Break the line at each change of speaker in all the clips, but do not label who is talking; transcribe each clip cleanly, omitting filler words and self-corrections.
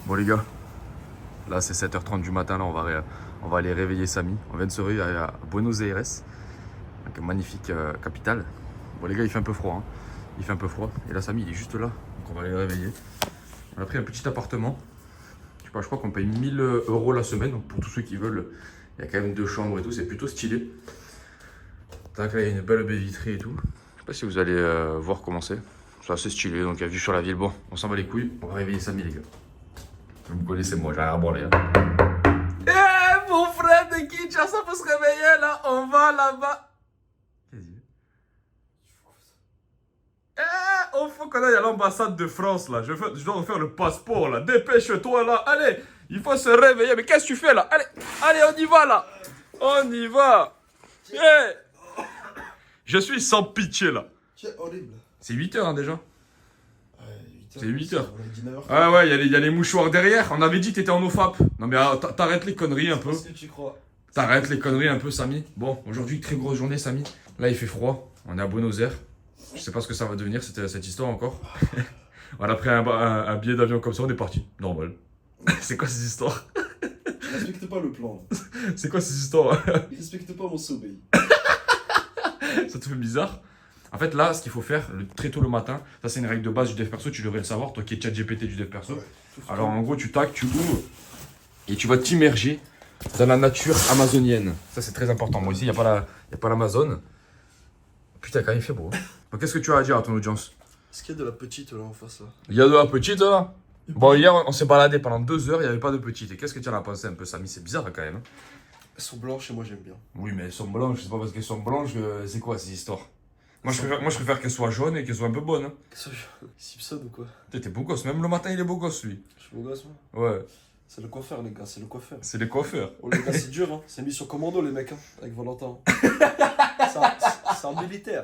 Bon les gars, là c'est 7h30 du matin, là on va aller réveiller Samy. On vient de se réveiller à Buenos Aires, donc une magnifique capitale. Bon les gars, il fait un peu froid, hein. Il fait un peu froid. Et là Samy il est juste là, donc on va aller le réveiller. On a pris un petit appartement. Je sais pas, je crois qu'on paye 1000 € la semaine, donc pour tous ceux qui veulent, il y a quand même 2 chambres et tout, c'est plutôt stylé. Tac, là il y a une belle baie vitrée et tout. Je sais pas si vous allez voir comment c'est. C'est assez stylé, donc il y a vue sur la ville. Bon, on s'en bat les couilles, on va réveiller Samy les gars. Vous me connaissez moi, j'ai rien à branler. Eh mon frère de qui tu as ça pour se réveiller là? On va là-bas. Qu'est-ce qu'il y a? Eh, il faut qu'on aille à l'ambassade de France là. Je dois refaire le passeport là. Dépêche-toi là. Allez, il faut se réveiller. Mais qu'est-ce que tu fais là? Allez, allez, on y va là. On y va. Eh. Je suis sans pitié là.
C'est horrible.
C'est 8h hein, déjà. C'est 8h.
Ah
Ah ouais, il y a les mouchoirs derrière. On avait dit que t'étais en OFAP. Non mais t'arrêtes les conneries un peu.
Qu'est-ce que tu crois?
T'arrêtes les conneries un peu, Samy. Bon, aujourd'hui, très grosse journée, Samy. Là, il fait froid. On est à Buenos Aires. Je sais pas ce que ça va devenir, cette histoire encore. On a pris un billet d'avion comme ça, on est parti. Normal. C'est quoi ces histoires?
Je respecte pas le plan.
C'est quoi ces histoires?
Il respecte pas mon sommeil.
Ça te fait bizarre? En fait, là, ce qu'il faut faire, très tôt le matin, ça c'est une règle de base du dev perso, tu devrais le savoir, toi qui es ChatGPT du dev perso.
Ouais,
Alors en gros, tu ouvres et tu vas t'immerger dans la nature amazonienne. Ça c'est très important. Moi ici, il n'y a pas l'Amazone. Putain, quand même, il fait beau. Bon, qu'est-ce que tu as à dire à ton audience?
Est-ce qu'il y a de la petite là en face là?
Il y a de la petite là. Bon, hier, on s'est baladé pendant 2 heures, il n'y avait pas de petite. Et qu'est-ce que tu en as pensé un peu, Samy? C'est bizarre quand même.
Elles sont blanches et moi j'aime bien.
Oui, mais elles sont blanches, c'est pas parce qu'elles sont blanches que c'est quoi ces histoires? Moi, je préfère qu'elles soient jaunes et qu'elles soient un peu bonnes. Hein.
Qu'est-ce que je... Simpson ou quoi?
T'es beau gosse, même le matin, il est beau gosse, lui.
Je suis beau gosse moi.
Ouais,
C'est le coiffeur les gars, c'est le coiffeur.
c'est les coiffeurs.
Oh les gars c'est dur hein, c'est mis sur commando les mecs hein, avec Valentin. C'est un militaire.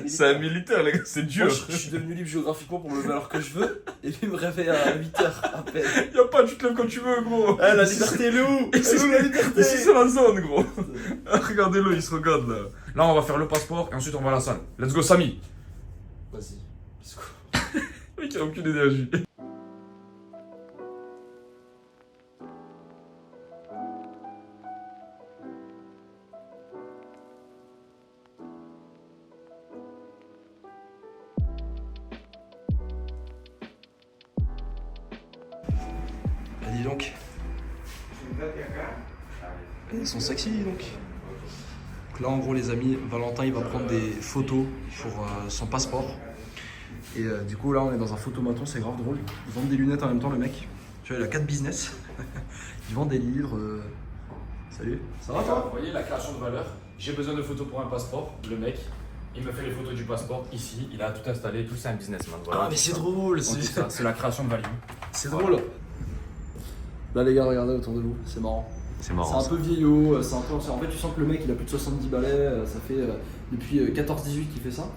C'est un militaire, les gars, c'est dur.
Moi, je suis devenu libre géographiquement pour me lever à l'heure que je veux et lui me réveille à 8h à peine.
Y'a pas, tu te lèves quand tu veux, gros.
Eh la liberté elle est où? Elle est où la liberté?
Ici, c'est la zone, gros. Regardez-le, il se regarde là. Là, on va faire le passeport et ensuite on va à la salle. Let's go, Samy.
Vas-y, let's go.
Le mec, il a aucune énergie.
Ah, dis donc. Ils sont sexy dis donc. Donc là en gros les amis, Valentin il va prendre des photos pour son passeport. Et du coup là on est dans un photomaton, c'est grave drôle. Ils vendent des lunettes en même temps le mec. Tu vois il a 4 business. Ils vendent des livres. Salut. Ça va toi?
Vous voyez la création de valeur. J'ai besoin de photos pour un passeport. Le mec, il me fait les photos du passeport ici. Il a tout installé. Tout c'est un businessman. Voilà,
Ah mais c'est drôle.
c'est la création de value.
C'est drôle. Là les gars regardez autour de vous, c'est marrant.
C'est
C'est
marrant.
un peu vieillot, c'est un peu... En fait tu sens que le mec il a plus de 70 balais, ça fait depuis 14-18 qu'il fait ça.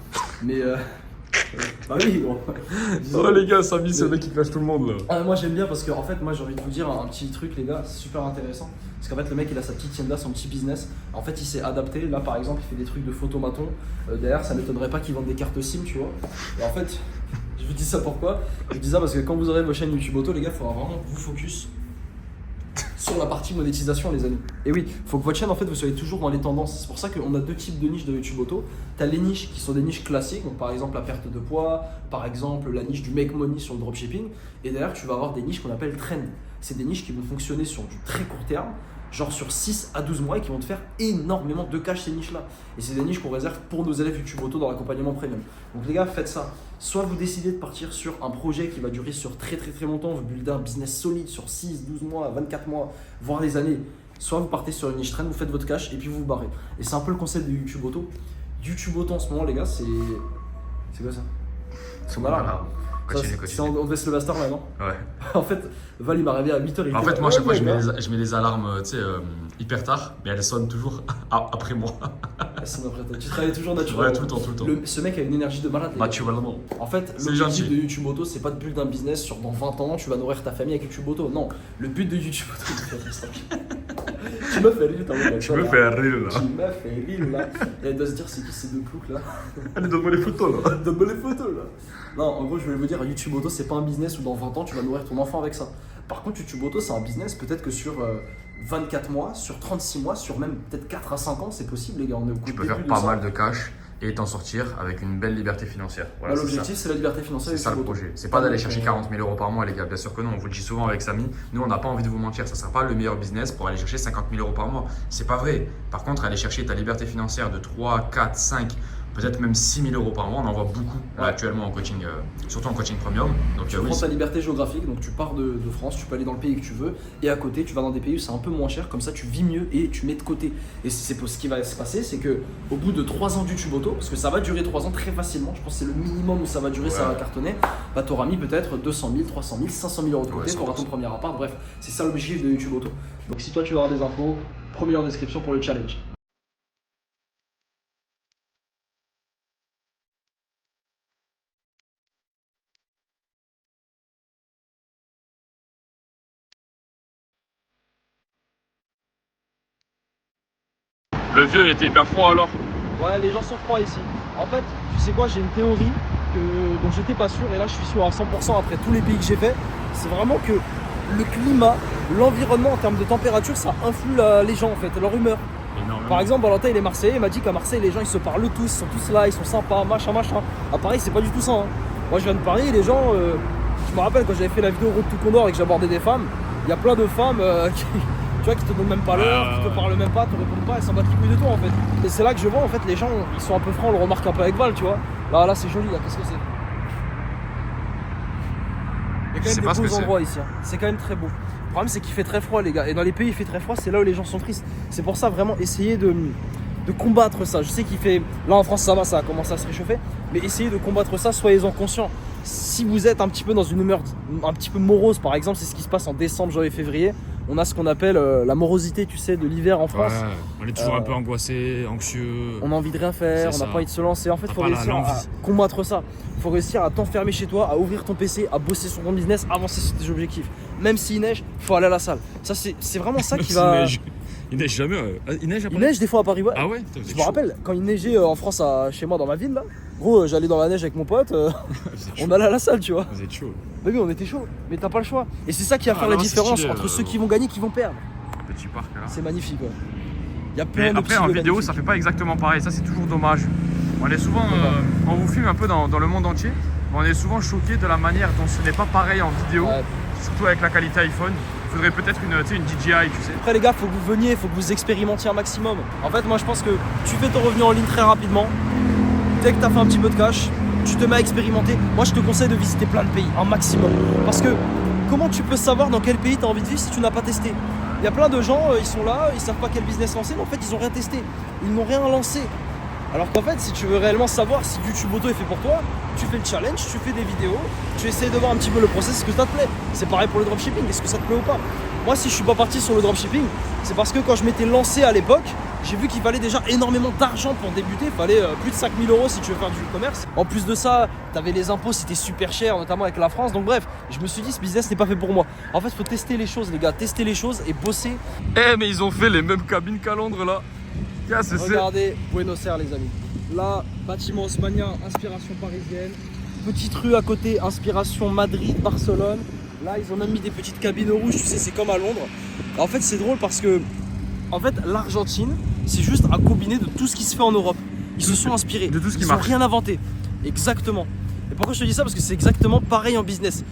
Mais bah oui gros.
Oh les gars, Samy, c'est le mec qui clash tout le monde là.
Ah, moi j'aime bien parce que en fait moi j'ai envie de vous dire un petit truc les gars, c'est super intéressant. Parce qu'en fait le mec il a sa petite tienda, son petit business. En fait il s'est adapté, là par exemple il fait des trucs de photomaton. Derrière ça m'étonnerait pas qu'il vende des cartes SIM tu vois. Et en fait je vous dis ça pourquoi? Je dis ça parce que quand vous aurez vos chaînes YouTube auto les gars il faudra vraiment vous focus sur la partie monétisation les amis. Et oui, faut que votre chaîne en fait vous soyez toujours dans les tendances. C'est pour ça qu'on a 2 types de niches de YouTube auto. T'as les niches qui sont des niches classiques, donc par exemple la perte de poids, par exemple la niche du make money sur le dropshipping. Et derrière tu vas avoir des niches qu'on appelle trend. C'est des niches qui vont fonctionner sur du très court terme, genre sur 6 à 12 mois et qui vont te faire énormément de cash ces niches là. Et c'est des niches qu'on réserve pour nos élèves YouTube auto dans l'accompagnement premium. Donc les gars faites ça. Soit vous décidez de partir sur un projet qui va durer sur très longtemps, vous buildez un business solide sur 6, 12 mois, 24 mois, voire des années. Soit vous partez sur une niche trend, vous faites votre cash et puis vous vous barrez. Et c'est un peu le concept de YouTube auto. YouTube auto en ce moment les gars c'est... C'est quoi ça?
C'est
malade.
Continue.
On devait se lever à cette heure là non?
Ouais.
En fait Val il m'a réveillé à 8h.
En fait, moi, à chaque fois, je mets les alarmes, tu sais, hyper tard, mais elles sonnent toujours après moi.
Tu travailles toujours naturellement.
Ouais, tout le temps.
Ce mec a une énergie de malade. les gars.
Naturellement.
En fait,
C'est
l'objectif
gentil.
de YouTube Auto, c'est pas de build un business sur dans 20 ans, tu vas nourrir ta famille avec YouTube Auto. Non, le but de YouTube Auto, c'est de faire ça. Tu me fais rire, t'as envie de
Tu me fais rire là.
Tu m'as fait rire là. Et elle doit se dire, c'est qui ces 2 ploucs là?
Allez, donne-moi les photos là.
Donne-moi les photos là. Non, en gros, je voulais vous dire, YouTube Auto, c'est pas un business où dans 20 ans, tu vas nourrir ton enfant avec ça. Par contre, YouTube Auto, c'est un business, peut-être que sur 24 mois, sur 36 mois, sur même peut-être 4 à 5 ans, c'est possible, les gars. On est au
Tu peux
début
faire
de
pas
ça.
mal de cash et t'en sortir avec une belle liberté financière. Voilà,
Là,
c'est ça.
l'objectif, c'est la liberté financière.
C'est ça le
YouTube Auto.
projet. C'est pas d'aller chercher 40 000 euros par mois, les gars. Bien sûr que non. On vous le dit souvent avec Samy. Nous, on n'a pas envie de vous mentir. Ça sera pas le meilleur business pour aller chercher 50 000 euros par mois. C'est pas vrai. Par contre, aller chercher ta liberté financière de 3, 4, 5, peut-être même 6 000 euros par mois, on en voit beaucoup là, actuellement en coaching, surtout en coaching premium. Donc,
Tu prends ta liberté géographique, donc tu pars de France, tu peux aller dans le pays que tu veux, et à côté, tu vas dans des pays où c'est un peu moins cher, comme ça tu vis mieux et tu mets de côté. Et c'est ce qui va se passer, c'est que au bout de 3 ans YouTube Auto, parce que ça va durer 3 ans très facilement, je pense que c'est le minimum où ça va durer, ça va cartonner, bah tu auras mis peut-être 200 000, 300 000, 500 000 euros de côté, tu auras ton premier appart, bref, c'est ça l'objectif de YouTube Auto. Donc si toi tu veux avoir des infos, premier en description pour le challenge.
le vieux, il était hyper froid alors.
Ouais, les gens sont froids ici. En fait, tu sais quoi, j'ai une théorie dont j'étais pas sûr, et là je suis sûr à 100% après tous les pays que j'ai fait. C'est vraiment que le climat, l'environnement en termes de température, ça influe les gens en fait, leur humeur.
Énormément.
Par exemple, Valentin il est marseillais, il m'a dit qu'à Marseille les gens ils se parlent tous, ils sont tous là, ils sont sympas, machin. À Paris c'est pas du tout ça. Hein. Moi je viens de Paris, les gens, je me rappelle quand j'avais fait la vidéo Road to Condor et que j'abordais des femmes, il y a plein de femmes tu vois, qui te donnent même pas l'heure, qui te parlent même pas, te répondent pas, elles s'en battent les couilles de toi en fait. Et c'est là que je vois en fait les gens, ils sont un peu francs, on le remarque un peu avec Val, tu vois. Là c'est joli, là, qu'est-ce que c'est? Il y a quand même des beaux endroits ici, hein. C'est quand même très beau. Le problème c'est qu'il fait très froid les gars, et dans les pays il fait très froid, c'est là où les gens sont tristes. C'est pour ça vraiment essayer de combattre ça. Je sais qu'il fait, là en France ça va, ça a commencé à se réchauffer, mais essayez de combattre ça, soyez-en conscients. Si vous êtes un petit peu dans une humeur un petit peu morose par exemple, c'est ce qui se passe en décembre, janvier, février. On a ce qu'on appelle la morosité, tu sais, de l'hiver en France.
Ouais, on est toujours un peu angoissé, anxieux.
On a envie de rien faire, on n'a pas envie de se lancer. En fait, il faut réussir à combattre ça. Il faut réussir à t'enfermer chez toi, à ouvrir ton PC, à bosser sur ton business, avancer sur tes objectifs. Même s'il neige, il faut aller à la salle. Ça, c'est vraiment ça qui va.
Il neige jamais. Il neige à Paris.
Il neige des fois à Paris, ouais.
Ah ouais.
Je me rappelle, quand il neigeait en France, chez moi, dans ma ville, là, gros, j'allais dans la neige avec mon pote, on allait à la salle, tu vois.
Vous êtes chaud.
Mais oui, on était chaud, mais t'as pas le choix. Et c'est ça qui va faire la différence entre ceux qui vont gagner et qui vont perdre.
Petit parc là.
C'est magnifique, ouais. Il y a
Mais
plein de
après en vidéo
magnifiques.
ça fait pas exactement pareil, ça c'est toujours dommage. On est souvent, on vous filme un peu dans le monde entier, mais on est souvent choqué de la manière dont ce n'est pas pareil en vidéo,
Ouais.
surtout avec la qualité iPhone. Il faudrait peut-être une DJI, tu sais.
Après les gars, faut que vous veniez, faut que vous expérimentiez un maximum. En fait, moi je pense que tu fais ton revenu en ligne très rapidement. Dès que tu as fait un petit peu de cash, tu te mets à expérimenter. Moi je te conseille de visiter plein de pays, un maximum. Parce que comment tu peux savoir dans quel pays tu as envie de vivre si tu n'as pas testé? Il y a plein de gens, ils sont là, ils savent pas quel business lancer, mais en fait ils ont rien testé. Ils n'ont rien lancé. Alors qu'en fait, si tu veux réellement savoir si YouTube Auto est fait pour toi, tu fais le challenge, tu fais des vidéos, tu essaies de voir un petit peu le process, est-ce que ça te plaît. C'est pareil pour le dropshipping, est-ce que ça te plaît ou pas. Moi, si je suis pas parti sur le dropshipping, c'est parce que quand je m'étais lancé à l'époque, j'ai vu qu'il fallait déjà énormément d'argent pour débuter. Il fallait plus de 5 000 euros si tu veux faire du e-commerce. En plus de ça, tu avais les impôts, c'était super cher, notamment avec la France. Donc bref, je me suis dit, ce business n'est pas fait pour moi. En fait, il faut tester les choses, les gars, tester les choses et bosser.
Eh mais ils ont fait les mêmes cabines qu'à Londres là.
Regardez Buenos Aires, les amis. Là, bâtiment haussmannien, inspiration parisienne. Petite rue à côté, inspiration Madrid, Barcelone. Là, ils ont même mis des petites cabines rouges, tu sais, c'est comme à Londres. En fait, c'est drôle parce que, en fait, l'Argentine, c'est juste un combiné de tout ce qui se fait en Europe. Ils se sont inspirés.
De tout ce qui
Ils
marche.
n'ont rien inventé. Exactement. Et pourquoi je te dis ça? Parce que c'est exactement pareil en business.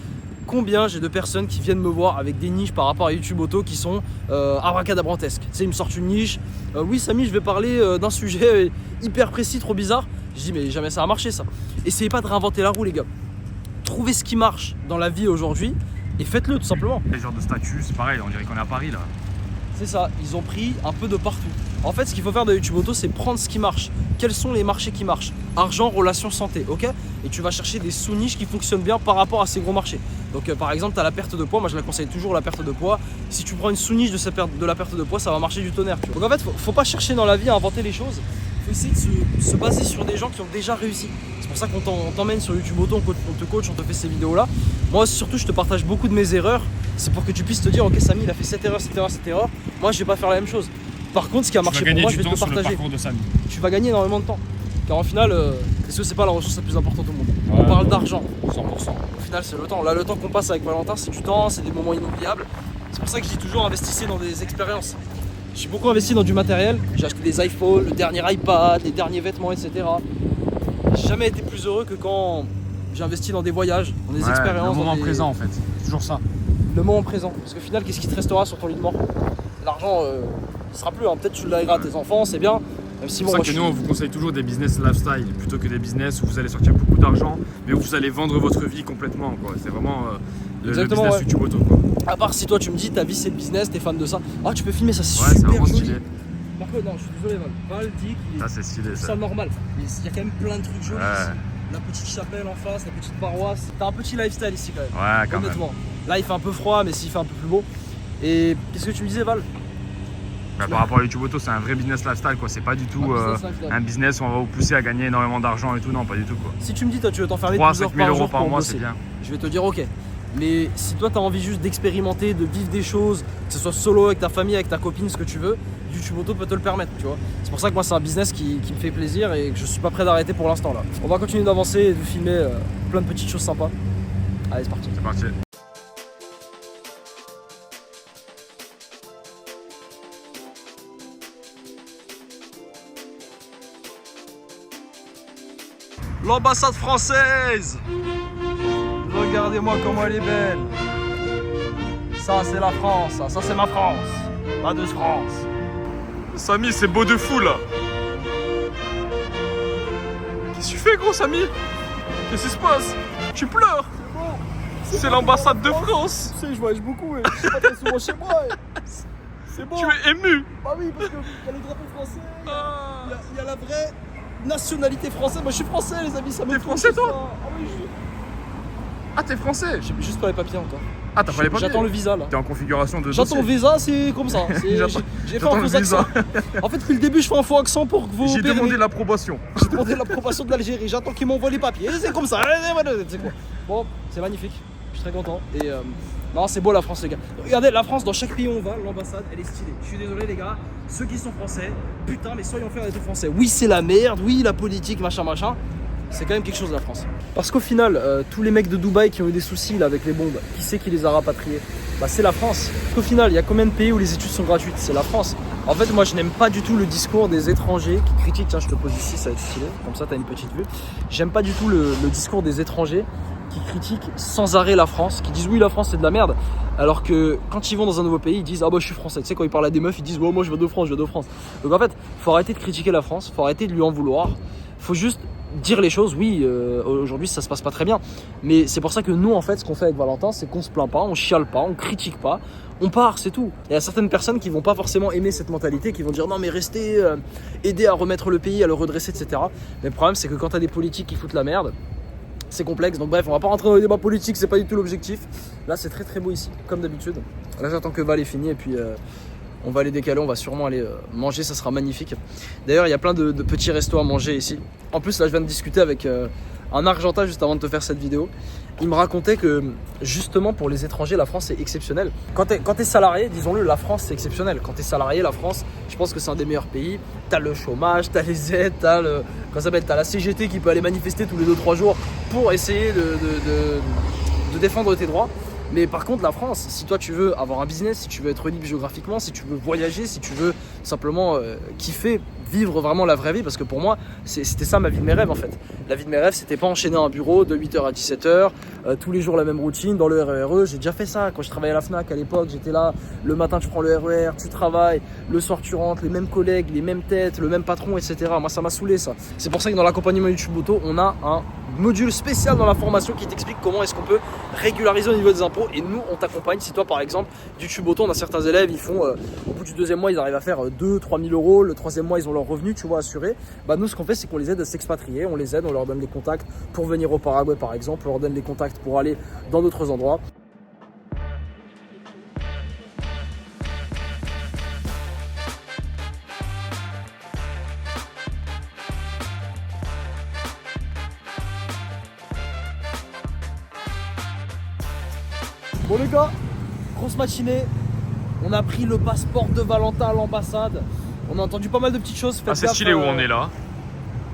Combien j'ai de personnes qui viennent me voir avec des niches par rapport à YouTube Auto qui sont abracadabrantesques. Tu sais, ils me sortent une niche. Oui, Samy, je vais parler d'un sujet hyper précis, trop bizarre. Je dis, mais jamais ça va marcher ça. Essayez pas de réinventer la roue, les gars. Trouvez ce qui marche dans la vie aujourd'hui et faites-le tout simplement.
Les genres de statut, c'est pareil, on dirait qu'on est à Paris là.
C'est ça, ils ont pris un peu de partout. En fait, ce qu'il faut faire de YouTube Auto, c'est prendre ce qui marche. Quels sont les marchés qui marchent? Argent, relations, santé, ok? Et tu vas chercher des sous-niches qui fonctionnent bien par rapport à ces gros marchés. Donc par exemple, tu as la perte de poids, moi je la conseille toujours, la perte de poids. Si tu prends une sous-niche de la perte de poids, ça va marcher du tonnerre. Donc en fait, faut pas chercher dans la vie à inventer les choses. Faut essayer de se baser sur des gens qui ont déjà réussi. C'est pour ça qu'on t'emmène sur YouTube Auto, on te coach, on te fait ces vidéos-là. Moi surtout, je te partage beaucoup de mes erreurs. C'est pour que tu puisses te dire, ok Samy, il a fait cette erreur, cette erreur, cette erreur. Moi, je vais pas faire la même chose. Par contre, ce qui a marché pour moi, je vais te le partager.
De Samy.
Tu vas gagner énormément de temps. Car en final, est-ce que c'est pas la ressource la plus importante au monde? on parle d'argent.
100%.
Au final, c'est le temps. Là, le temps qu'on passe avec Valentin, c'est du temps, c'est des moments inoubliables. C'est pour ça que je dis toujours investissez dans des expériences. J'ai beaucoup investi dans du matériel. J'ai acheté des iPhones, le dernier iPad, les derniers vêtements, etc. J'ai jamais été plus heureux que quand j'ai investi dans des voyages, dans des expériences.
Le moment
dans des...
présent en fait. C'est toujours ça.
Le moment présent. Parce qu'au final, qu'est-ce qui te restera sur ton lit de mort? L'argent, il sera plus. Hein. Peut-être tu le lègueras à tes enfants, c'est bien. Même si
C'est
bon,
pour
moi,
ça que nous, on vous conseille toujours des business lifestyle plutôt que des business où vous allez sortir beaucoup d'argent, mais où vous allez vendre votre vie complètement. C'est vraiment le
Exactement,
business
ouais.
YouTube Auto. Quoi.
À part si toi tu me dis ta vie c'est le business, t'es fan de ça. Ah, tu peux filmer ça, c'est
Ouais, c'est
super
vraiment
joli.
stylé.
Par contre, non, je suis désolé, Val dit qu'il
Ça, c'est stylé,
trouve
ça.
ça normal. Mais il y a quand même plein de trucs jolis
Ouais.
ici. La petite chapelle en face, la petite paroisse. T'as un petit lifestyle ici quand même.
Ouais, quand même.
Honnêtement. Là, il fait un peu froid, mais s'il fait un peu plus beau. Et qu'est-ce que tu me disais, Val?
Bah, par rapport à YouTube Auto, c'est un vrai business lifestyle, quoi. C'est pas du tout
business lifestyle.
un business où on va vous pousser à gagner énormément d'argent et tout. Non, pas du tout, quoi.
Si tu me dis, toi, tu veux t'enfermer
3
12 heures
5 000
par
euros
jour
par
pour
mois,
bosser,
c'est bien.
je vais te dire, ok. Mais si toi, t'as envie juste d'expérimenter, de vivre des choses, que ce soit solo avec ta famille, avec ta copine, ce que tu veux, YouTube Auto peut te le permettre, tu vois. C'est pour ça que moi, c'est un business qui me fait plaisir et que je suis pas prêt d'arrêter pour l'instant, là. On va continuer d'avancer et de filmer plein de petites choses sympas. Allez, c'est parti.
C'est parti.
L'ambassade française! Regardez-moi comment elle est belle! Ça, c'est la France, ça c'est ma France! Ma douce France!
Samy, c'est beau de fou là. Qu'est-ce que tu fais, gros Samy? Qu'est-ce qui se passe? Tu pleures? C'est l'ambassade de France.
Tu sais, je voyage beaucoup et je suis pas très souvent chez moi. C'est bon!
Tu es ému.
Bah oui, parce qu'il y a le drapeau français, il y a la vraie nationalité française. Moi je suis français, les amis, ça me
T'es
touche,
français, toi?
ça. Ah oui,
Ah, t'es français?
j'ai juste pas les papiers encore.
Ah, t'as pas les papiers?
J'attends le visa là.
T'es en configuration de
J'attends le
dossier.
visa, c'est comme ça.
J'attends-
J'ai fait
j'attends
un
le
faux
visa.
accent. En fait, depuis le début, je fais un faux accent pour que vous.
J'ai demandé l'approbation.
J'ai demandé l'approbation de l'Algérie. J'attends qu'ils m'envoient les papiers. C'est comme ça. C'est quoi? Bon, c'est magnifique. Je suis très content. Et non, c'est beau la France, les gars. Regardez, la France, dans chaque pays où on va, l'ambassade, elle est stylée. Je suis désolé, les gars. Ceux qui sont français, putain, mais soyons fiers d'être français. Oui, c'est la merde. Oui, la politique, machin, machin. C'est quand même quelque chose la France. Parce qu'au final, tous les mecs de Dubaï qui ont eu des soucis là, avec les bombes, qui c'est qui les a rapatriés? Bah c'est la France. Parce qu'au final, il y a combien de pays où les études sont gratuites? C'est la France. En fait, moi je n'aime pas du tout le discours des étrangers qui critiquent. Tiens, je te pose ici, ça va être stylé. Comme ça, t'as une petite vue. J'aime pas du tout le discours des étrangers qui critiquent sans arrêt la France, qui disent oui, la France c'est de la merde. Alors que quand ils vont dans un nouveau pays, ils disent ah bah je suis français. Tu sais, quand ils parlent à des meufs, ils disent oh moi je viens de France, je viens de France. Donc en fait, faut arrêter de critiquer la France, faut arrêter de lui en vouloir. Faut juste dire les choses. Oui, aujourd'hui ça se passe pas très bien, mais c'est pour ça que nous en fait ce qu'on fait avec Valentin, c'est qu'on se plaint pas, on chiale pas, on critique pas, on part, c'est tout. Il y a certaines personnes qui vont pas forcément aimer cette mentalité, qui vont dire non mais restez, aider à remettre le pays, à le redresser, etc. Mais le problème c'est que quand t'as des politiques qui foutent la merde, c'est complexe. Donc bref, on va pas rentrer dans les débats politiques, c'est pas du tout l'objectif. Là c'est très très beau ici, comme d'habitude. Là j'attends que Val est fini et puis on va aller décaler, on va sûrement aller manger, ça sera magnifique. D'ailleurs, il y a plein de petits restos à manger ici. En plus, là, je viens de discuter avec un Argentin juste avant de te faire cette vidéo. Il me racontait que justement pour les étrangers, la France est exceptionnelle. Quand t'es salarié, disons-le, la France c'est exceptionnel. Quand t'es salarié, la France, je pense que c'est un des meilleurs pays. T'as le chômage, t'as les aides, t'as la CGT qui peut aller manifester tous les 2-3 jours pour essayer de défendre tes droits. Mais par contre, la France, si toi tu veux avoir un business, si tu veux être libre géographiquement, si tu veux voyager, si tu veux simplement kiffer, vivre vraiment la vraie vie, parce que pour moi, c'était ça ma vie de mes rêves en fait. La vie de mes rêves, c'était pas enchaîner un bureau de 8h à 17h, tous les jours la même routine, dans le RERE. J'ai déjà fait ça quand je travaillais à la FNAC à l'époque, j'étais là, le matin tu prends le RER, tu travailles, le soir tu rentres, les mêmes collègues, les mêmes têtes, le même patron, etc. Moi ça m'a saoulé ça. C'est pour ça que dans l'accompagnement YouTube Auto, on a un module spécial dans la formation qui t'explique comment est-ce qu'on peut régulariser au niveau des impôts, et nous on t'accompagne. Si toi par exemple YouTube Auto, on a certains élèves, ils font au bout du 2e mois ils arrivent à faire 2-3 000 euros, le 3e mois ils ont leur revenu, tu vois, assuré. Bah nous ce qu'on fait c'est qu'on les aide à s'expatrier, on les aide, on leur donne les contacts pour venir au Paraguay par exemple, on leur donne les contacts pour aller dans d'autres endroits. Bon les gars, grosse matinée, on a pris le passeport de Valentin à l'ambassade, on a entendu pas mal de petites choses.
Ah, c'est stylé où on est là.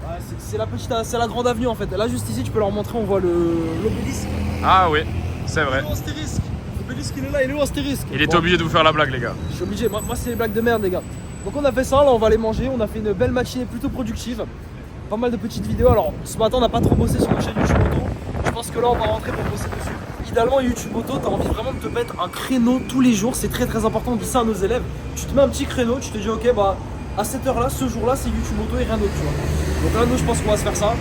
Ouais, c'est la grande avenue en fait. Là juste ici tu peux leur montrer, on voit l'obélisque.
Ah oui, c'est vrai.
Il est où Astérisque? L'obélisque il est là, il est où Astérisque?
Il était obligé de vous faire la blague, les gars.
Je suis obligé, moi c'est les blagues de merde les gars. Donc on a fait ça, là on va aller manger, on a fait une belle matinée plutôt productive. Pas mal de petites vidéos, alors ce matin on n'a pas trop bossé sur la chaîne YouTube Auto. Je pense que là on va rentrer pour bosser dessus. Idéalement YouTube Auto, t'as envie vraiment de te mettre un créneau tous les jours, c'est très très important, on dit ça à nos élèves. Tu te mets un petit créneau, tu te dis ok bah à cette heure là, ce jour là c'est YouTube Auto et rien d'autre tu vois. Donc là nous je pense qu'on va se faire ça.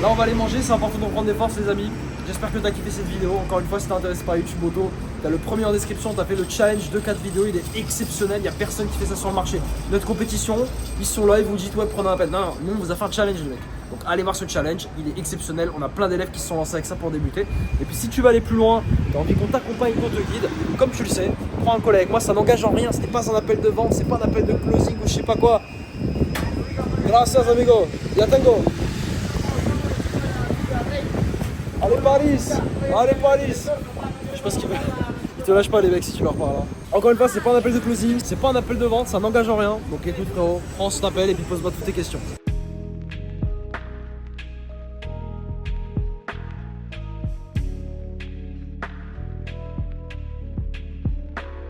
Là on va aller manger, c'est important de prendre des forces les amis. J'espère que t'as kiffé cette vidéo. Encore une fois si t'es intéressé par YouTube Auto, t'as le premier en description, t'as fait le challenge de 4 vidéos, il est exceptionnel, il n'y a personne qui fait ça sur le marché. Notre compétition, ils sont là, ils vous disent ouais prenez un appel. Non, non, nous on vous a fait un challenge les mecs. Donc allez voir ce challenge, il est exceptionnel, on a plein d'élèves qui se sont lancés avec ça pour débuter. Et puis si tu veux aller plus loin, t'as envie qu'on t'accompagne, qu'on te guide, comme tu le sais, prends un call avec moi, ça n'engage en rien, ce n'est pas un appel de vente, c'est pas un appel de closing ou je sais pas quoi. Gracias amigo, ya tengo. Allez Paris, je pense qu'ils te lâchent pas les mecs si tu leur parles. Encore une fois, c'est pas un appel de closing, c'est pas un appel de vente, ça n'engage en rien. Donc écoute frérot, prends cet appel et puis pose-moi toutes tes questions.